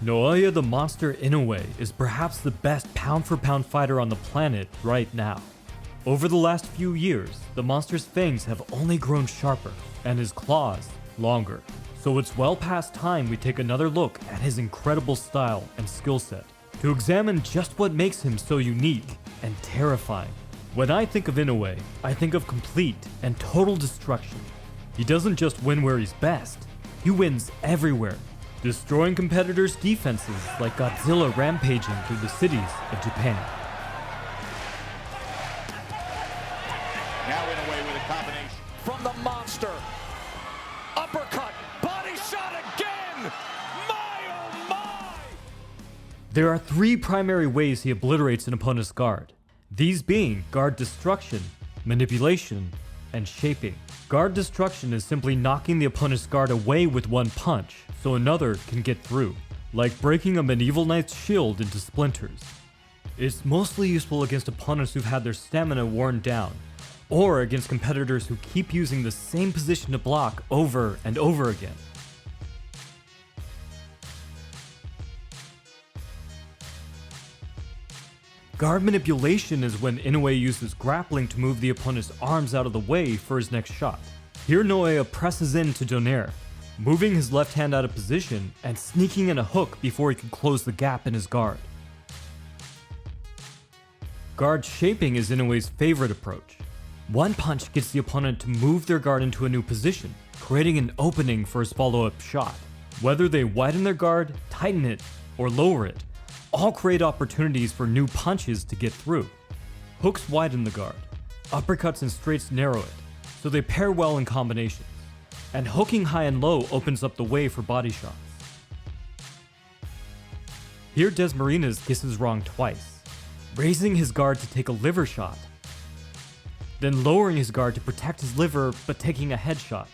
Naoya the Monster Inoue is perhaps the best pound-for-pound fighter on the planet right now. Over the last few years, the monster's fangs have only grown sharper, and his claws longer. So it's well past time we take another look at his incredible style and skill set, to examine just what makes him so unique and terrifying. When I think of Inoue, I think of complete and total destruction. He doesn't just win where he's best, he wins everywhere, destroying competitors' defenses like Godzilla rampaging through the cities of Japan. Now Inoue with a combination. From the monster. Uppercut. Body shot again. My oh my! There are three primary ways he obliterates an opponent's guard. These being guard destruction, manipulation, and shaping. Guard destruction is simply knocking the opponent's guard away with one punch, so another can get through, like breaking a medieval knight's shield into splinters. It's mostly useful against opponents who've had their stamina worn down, or against competitors who keep using the same position to block over and over again. Guard manipulation is when Inoue uses grappling to move the opponent's arms out of the way for his next shot. Here Naoya presses in to donaire, moving his left hand out of position and sneaking in a hook before he can close the gap in his guard. Guard shaping is Inoue's favorite approach. One punch gets the opponent to move their guard into a new position, creating an opening for his follow-up shot. Whether they widen their guard, tighten it, or lower it, all create opportunities for new punches to get through. Hooks widen the guard, uppercuts and straights narrow it, so they pair well in combinations, and hooking high and low opens up the way for body shots. Here Desmarina's guesses wrong twice, raising his guard to take a liver shot, then lowering his guard to protect his liver but taking a headshot.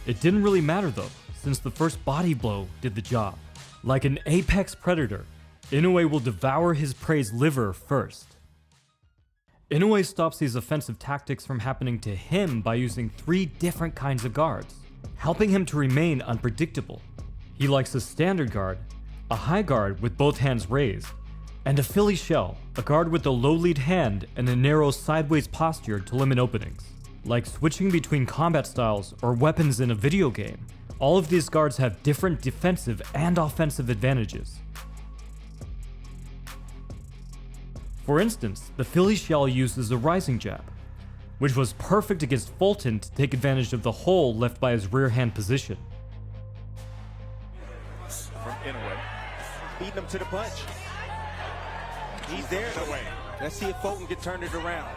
It didn't really matter though, since the first body blow did the job. Like an apex predator, Inoue will devour his prey's liver first. Inoue stops these offensive tactics from happening to him by using three different kinds of guards, helping him to remain unpredictable. He likes a standard guard, a high guard with both hands raised, and a Philly shell, a guard with a low lead hand and a narrow sideways posture to limit openings. Like switching between combat styles or weapons in a video game, all of these guards have different defensive and offensive advantages. For instance, the Philly shell uses a rising jab, which was perfect against Fulton to take advantage of the hole left by his rear hand position. From Inoue. Beating him to the punch. He's there in a way. Let's see if Fulton can turn it around.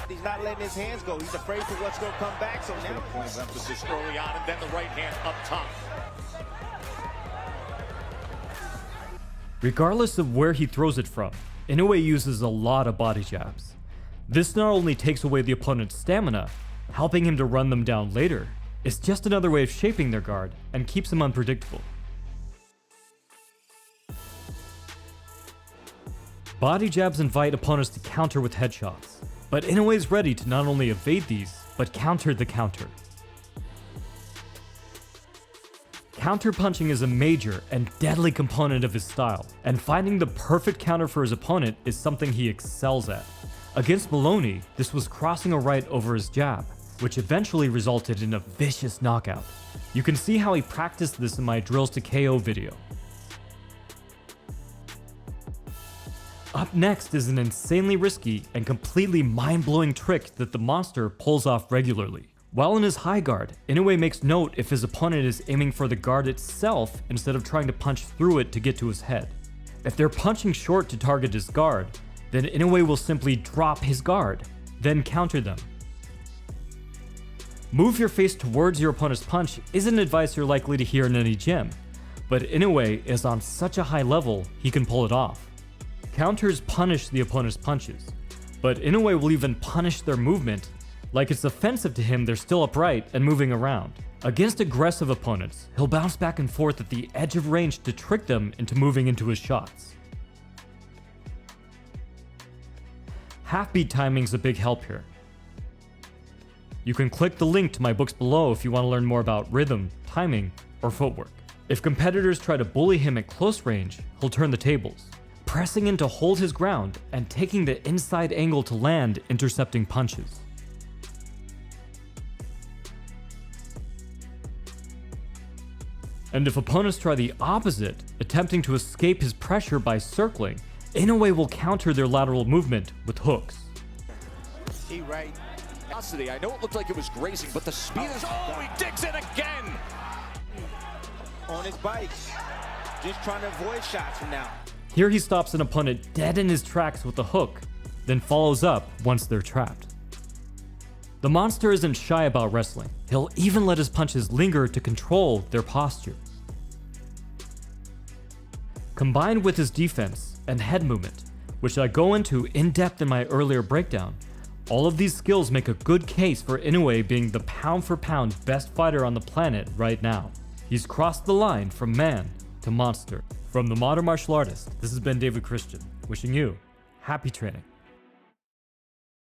He's not letting his hands go. He's afraid for what's going to come back. So now Points emphasis early on, and then the right hand up top. Regardless of where he throws it from, Inoue uses a lot of body jabs. This not only takes away the opponent's stamina, helping him to run them down later, it's just another way of shaping their guard and keeps him unpredictable. Body jabs invite opponents to counter with headshots, but Inoue is ready to not only evade these, but counter the counter. Counter-punching is a major and deadly component of his style, and finding the perfect counter for his opponent is something he excels at. Against Maloney, this was crossing a right over his jab, which eventually resulted in a vicious knockout. You can see how he practiced this in my Drills to KO video. Up next is an insanely risky and completely mind-blowing trick that the monster pulls off regularly. While in his high guard, Inoue makes note if his opponent is aiming for the guard itself instead of trying to punch through it to get to his head. If they're punching short to target his guard, then Inoue will simply drop his guard, then counter them. Move your face towards your opponent's punch isn't advice you're likely to hear in any gym, but Inoue is on such a high level he can pull it off. Counters punish the opponent's punches, but Inoue will even punish their movement. Like it's offensive to him they're still upright and moving around. Against aggressive opponents, he'll bounce back and forth at the edge of range to trick them into moving into his shots. Half-beat timing's a big help here. You can click the link to my books below if you want to learn more about rhythm, timing, or footwork. If competitors try to bully him at close range, he'll turn the tables, pressing in to hold his ground and taking the inside angle to land intercepting punches. And if opponents try the opposite, attempting to escape his pressure by circling, Inoue will counter their lateral movement with hooks. He right. Velocity. I know it looked like it was grazing, but the speed is... Oh, he digs in again! On his bike. Just trying to avoid shots from now. Here he stops an opponent dead in his tracks with a hook, then follows up once they're trapped. The monster isn't shy about wrestling. He'll even let his punches linger to control their posture. Combined with his defense and head movement, which I go into in depth in my earlier breakdown, all of these skills make a good case for Inoue being the pound for pound best fighter on the planet right now. He's crossed the line from man to monster. From the Modern Martial Artist, this has been David Christian, wishing you happy training.